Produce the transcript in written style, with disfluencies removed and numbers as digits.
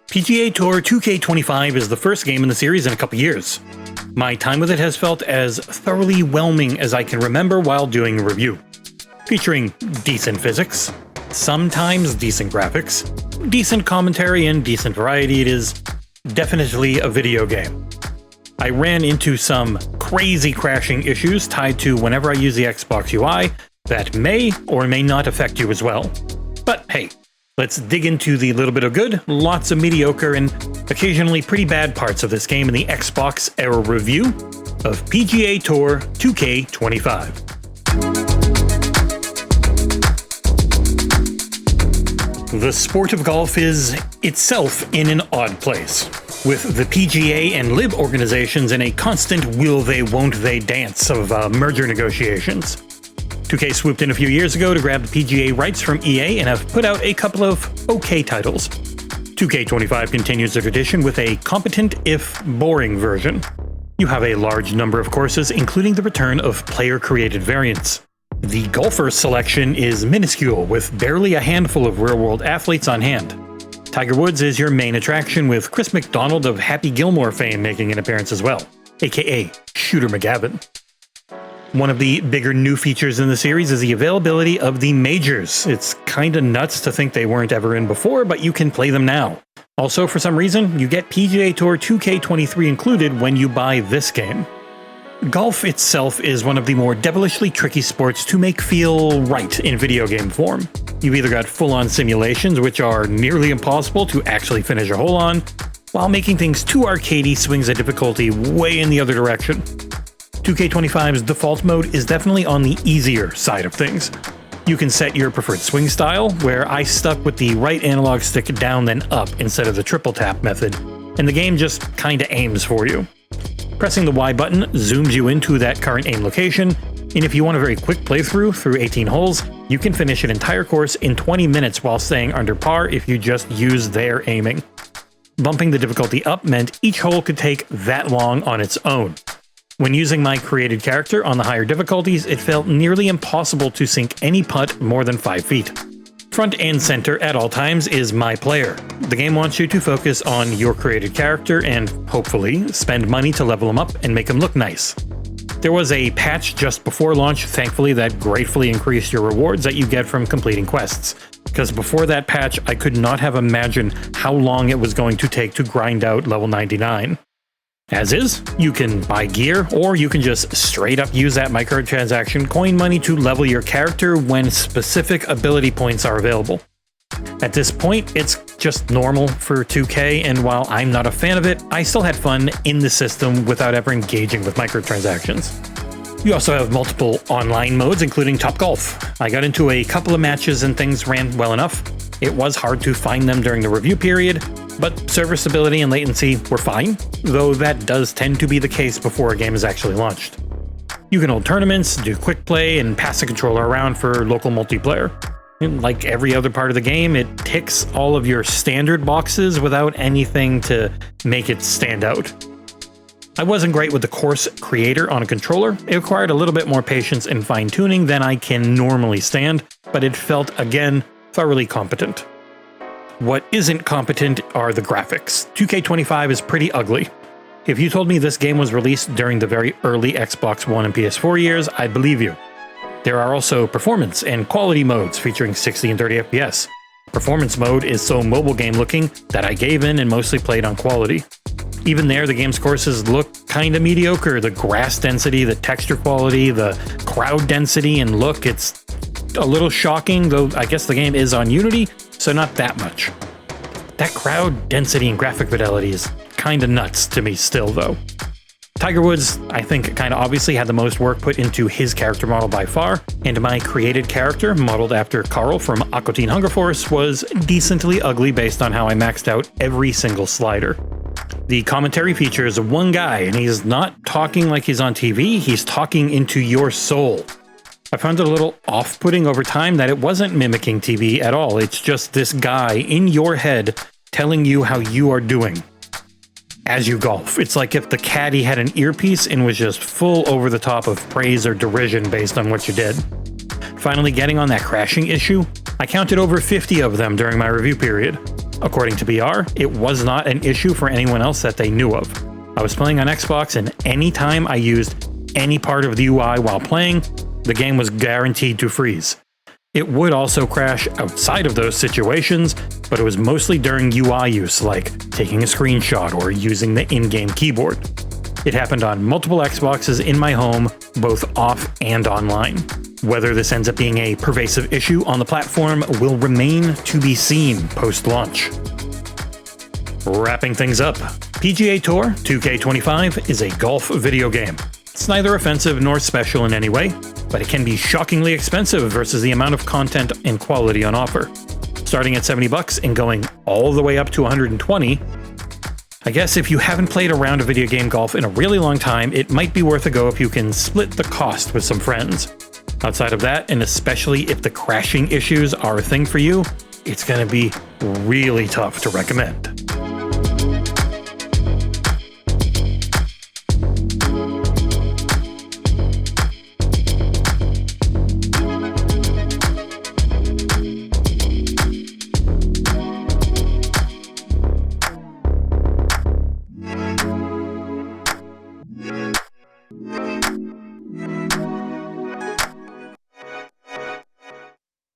PGA Tour 2K25 is the first game in the series in a couple years. My time with it has felt as thoroughly whelming as I can remember while doing a review. Featuring decent physics, sometimes decent graphics, decent commentary, and decent variety, it is definitely a video game. I ran into some crazy crashing issues tied to whenever I use the Xbox UI that may or may not affect you as well. But hey, let's dig into the little bit of good, lots of mediocre, and occasionally pretty bad parts of this game in the XboxEra review of PGA Tour 2K25. The sport of golf is itself in an odd place, with the PGA and LIB organizations in a constant will they won't they dance of merger negotiations. 2K swooped in a few years ago to grab the PGA rights from EA and have put out a couple of okay titles. 2K25 continues the tradition with a competent if boring version. You have a large number of courses, including the return of player-created variants. The golfer selection is minuscule, with barely a handful of real-world athletes on hand. Tiger Woods is your main attraction, with Chris McDonald of Happy Gilmore fame making an appearance as well, aka Shooter McGavin. One of the bigger new features in the series is the availability of the majors. It's kinda nuts to think they weren't ever in before, but you can play them now. Also, for some reason, you get PGA Tour 2K23 included when you buy this game. Golf itself is one of the more devilishly tricky sports to make feel right in video game form. You've either got full-on simulations, which are nearly impossible to actually finish a hole on, while making things too arcadey swings the difficulty way in the other direction. 2K25's default mode is definitely on the easier side of things. You can set your preferred swing style, where I stuck with the right analog stick down then up instead of the triple tap method, and the game just kinda aims for you. Pressing the Y button zooms you into that current aim location, and if you want a very quick playthrough through 18 holes, you can finish an entire course in 20 minutes while staying under par if you just use their aiming. Bumping the difficulty up meant each hole could take that long on its own. When using my created character on the higher difficulties, it felt nearly impossible to sink any putt more than 5 feet. Front and center at all times is my player. The game wants you to focus on your created character and, hopefully, spend money to level him up and make him look nice. There was a patch just before launch, thankfully, that gratefully increased your rewards that you get from completing quests. Because before that patch, I could not have imagined how long it was going to take to grind out level 99. As is, you can buy gear, or you can just straight up use that microtransaction coin money to level your character when specific ability points are available. At this point, it's just normal for 2K, and while I'm not a fan of it, I still had fun in the system without ever engaging with microtransactions. You also have multiple online modes, including Top Golf. I got into a couple of matches and things ran well enough. It was hard to find them during the review period, but server stability and latency were fine, though that does tend to be the case before a game is actually launched. You can hold tournaments, do quick play, and pass the controller around for local multiplayer. And like every other part of the game, it ticks all of your standard boxes without anything to make it stand out. I wasn't great with the course creator on a controller. It required a little bit more patience and fine-tuning than I can normally stand, but it felt, again, thoroughly competent. What isn't competent are the graphics. 2K25 is pretty ugly. If you told me this game was released during the very early Xbox One and PS4 years, I'd believe you. There are also performance and quality modes featuring 60 and 30 FPS. Performance mode is so mobile game looking that I gave in and mostly played on quality. Even there, the game's courses look kinda mediocre. The grass density, the texture quality, the crowd density and look, it's a little shocking, though I guess the game is on Unity, so not that much. That crowd density and graphic fidelity is kinda nuts to me still, though. Tiger Woods, I think, kinda obviously had the most work put into his character model by far, and my created character, modeled after Carl from Aqua Teen Hunger Force, was decently ugly based on how I maxed out every single slider. The commentary features one guy, and he's not talking like he's on TV, he's talking into your soul. I found it a little off-putting over time that it wasn't mimicking TV at all, it's just this guy in your head telling you how you are doing as you golf. It's like if the caddy had an earpiece and was just full over the top of praise or derision based on what you did. Finally getting on that crashing issue, I counted over 50 of them during my review period. According to BR, it was not an issue for anyone else that they knew of. I was playing on Xbox, and anytime I used any part of the UI while playing, the game was guaranteed to freeze. It would also crash outside of those situations, but it was mostly during UI use, like taking a screenshot or using the in-game keyboard. It happened on multiple Xboxes in my home, both off and online. Whether this ends up being a pervasive issue on the platform will remain to be seen post-launch. Wrapping things up, PGA Tour 2K25 is a golf video game. It's neither offensive nor special in any way, but it can be shockingly expensive versus the amount of content and quality on offer. Starting at $70 and going all the way up to $120, I guess if you haven't played a round of video game golf in a really long time, it might be worth a go if you can split the cost with some friends. Outside of that, and especially if the crashing issues are a thing for you, it's going to be really tough to recommend.